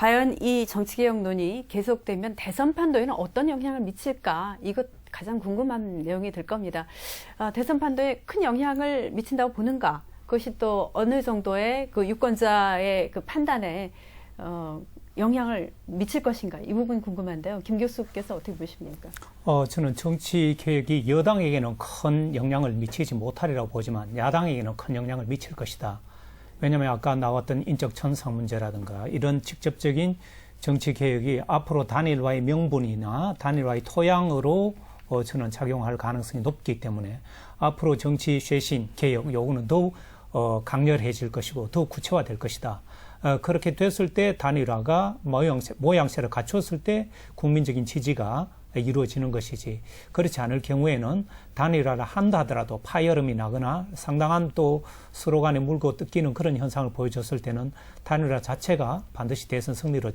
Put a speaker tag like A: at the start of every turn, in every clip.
A: 과연 이 정치개혁론이 계속되면 대선 판도에는 어떤 영향을 미칠까? 이것 가장 궁금한 내용이 될 겁니다. 대선 판도에 큰 영향을 미친다고 보는가? 그것이 또 어느 정도의 그 유권자의 그 판단에 영향을 미칠 것인가? 이 부분 궁금한데요. 김 교수께서 어떻게 보십니까?
B: 저는 정치 개혁이 여당에게는 큰 영향을 미치지 못하리라고 보지만 야당에게는 큰 영향을 미칠 것이다. 왜냐하면 아까 나왔던 인적 천상 문제라든가 이런 직접적인 정치 개혁이 앞으로 단일화의 명분이나 단일화의 토양으로 저는 작용할 가능성이 높기 때문에 앞으로 정치 쇄신 개혁 요구는 더욱 강렬해질 것이고 더욱 구체화될 것이다. 그렇게 됐을 때 단일화가 모양새를 갖췄을 때 국민적인 지지가 이루어지는 것이지, 그렇지 않을 경우에는 단일화를 한다 하더라도 파열음이 나거나 상당한 또 서로 간에 물고 뜯기는 그런 현상을 보여줬을 때는 단일화 자체가 반드시 대선 승리로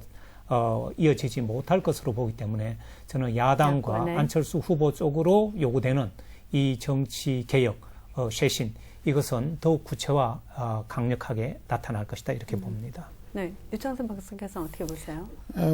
B: 이어지지 못할 것으로 보기 때문에 저는 야당과 안철수 후보 쪽으로 요구되는 이 정치 개혁, 쇄신, 이것은 더욱 구체화 강력하게 나타날 것이다, 이렇게 봅니다.
A: 네, 유창선 박사께서 어떻게 보세요?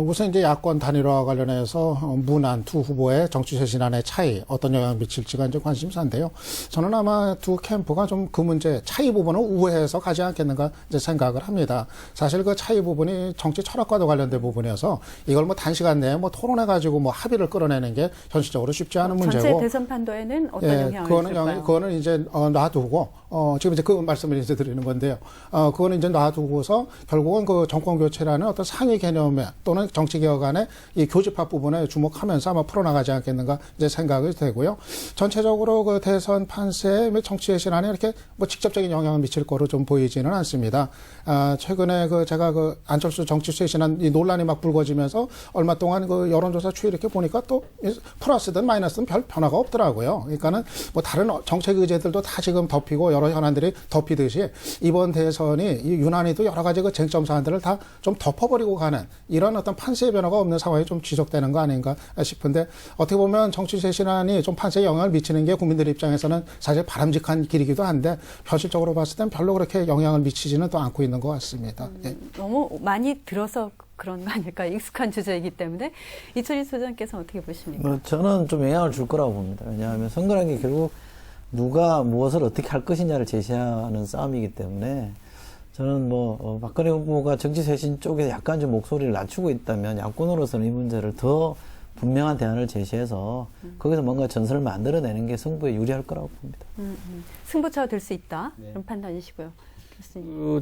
C: 우선 이제 야권 단일화 관련해서 문안 두 후보의 정치 쇄신안의 차이 어떤 영향을 미칠지가 이제 관심사인데요. 저는 아마 두 캠프가 좀 그 문제 차이 부분을 우회해서 가지 않겠는가 이제 생각을 합니다. 사실 그 차이 부분이 정치 철학과도 관련된 부분이어서 이걸 뭐 단시간 내에 뭐 토론해 가지고 뭐 합의를 끌어내는 게 현실적으로 쉽지 않은 문제고.
A: 전체 대선 판도에는 어떤 영향을 줄까요?
C: 그거는 이제 놔두고 지금 이제 그 말씀을 이제 드리는 건데요. 그거는 이제 놔두고서 결국은 그 정권 교체라는 어떤 상위 개념에 또는 정치 개혁안의 이 교집합 부분에 주목하면서 아마 풀어나가지 않겠는가 이제 생각이 되고요. 전체적으로 그 대선 판세에 정치 쇄신안에 이렇게 뭐 직접적인 영향을 미칠 거로 좀 보이지는 않습니다. 최근에 제가 안철수 정치 쇄신안 이 논란이 막 불거지면서 얼마 동안 그 여론조사 추이 이렇게 보니까 또 플러스든 마이너스든 별 변화가 없더라고요. 그러니까는 뭐 다른 정책 의제들도 다 지금 덮이고 여러 현안들이 덮이듯이 이번 대선이 유난히도 여러 가지 그 쟁점 사안들을 다 좀 덮어버리고 가는 이런 어떤 판세의 변화가 없는 상황이 좀 지속되는 거 아닌가 싶은데, 어떻게 보면 정치 쇄신안이 좀 판세에 영향을 미치는 게 국민들 입장에서는 사실 바람직한 길이기도 한데 현실적으로 봤을 땐 별로 그렇게 영향을 미치지는 또 않고 있는 것 같습니다.
A: 너무 많이 들어서 그런 거 아닐까, 익숙한 주제이기 때문에. 이철희 소장께서 어떻게 보십니까?
D: 저는 좀 영향을 줄 거라고 봅니다. 왜냐하면 선거라는 게 결국 누가 무엇을 어떻게 할 것이냐를 제시하는 싸움이기 때문에 저는 박근혜 후보가 정치 쇄신 쪽에 약간 좀 목소리를 낮추고 있다면 야권으로서는 이 문제를 더 분명한 대안을 제시해서 거기서 뭔가 전선을 만들어내는 게 승부에 유리할 거라고 봅니다.
A: 승부처가 될 수 있다, 그런 판단이시고요.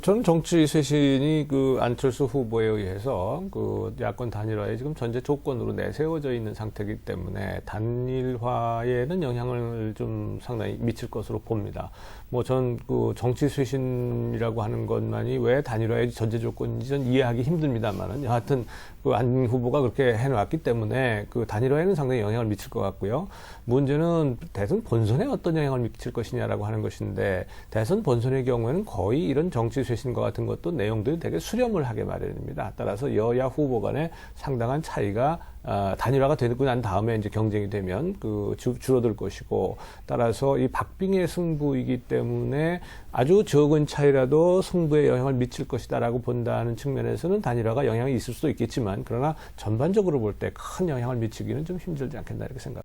E: 저는 정치 쇄신이 안철수 후보에 의해서 야권 단일화에 지금 전제 조건으로 내세워져 있는 상태이기 때문에 단일화에는 영향을 좀 상당히 미칠 것으로 봅니다. 전 정치 쇄신이라고 하는 것만이 왜 단일화의 전제 조건인지 전 이해하기 힘듭니다만은 여하튼 안 후보가 그렇게 해놨기 때문에 단일화에는 상당히 영향을 미칠 것 같고요. 문제는 대선 본선에 어떤 영향을 미칠 것이냐라고 하는 것인데, 대선 본선의 경우에는 거의 이런 정치 쇄신과 같은 것도 내용들이 되게 수렴을 하게 마련입니다. 따라서 여야 후보 간에 상당한 차이가 단일화가 되고 난 다음에 이제 경쟁이 되면 줄어들 것이고, 따라서 이 박빙의 승부이기 때문에 아주 적은 차이라도 승부에 영향을 미칠 것이다라고 본다는 측면에서는 단일화가 영향이 있을 수도 있겠지만, 그러나 전반적으로 볼 때 큰 영향을 미치기는 좀 힘들지 않겠나 이렇게 생각합니다.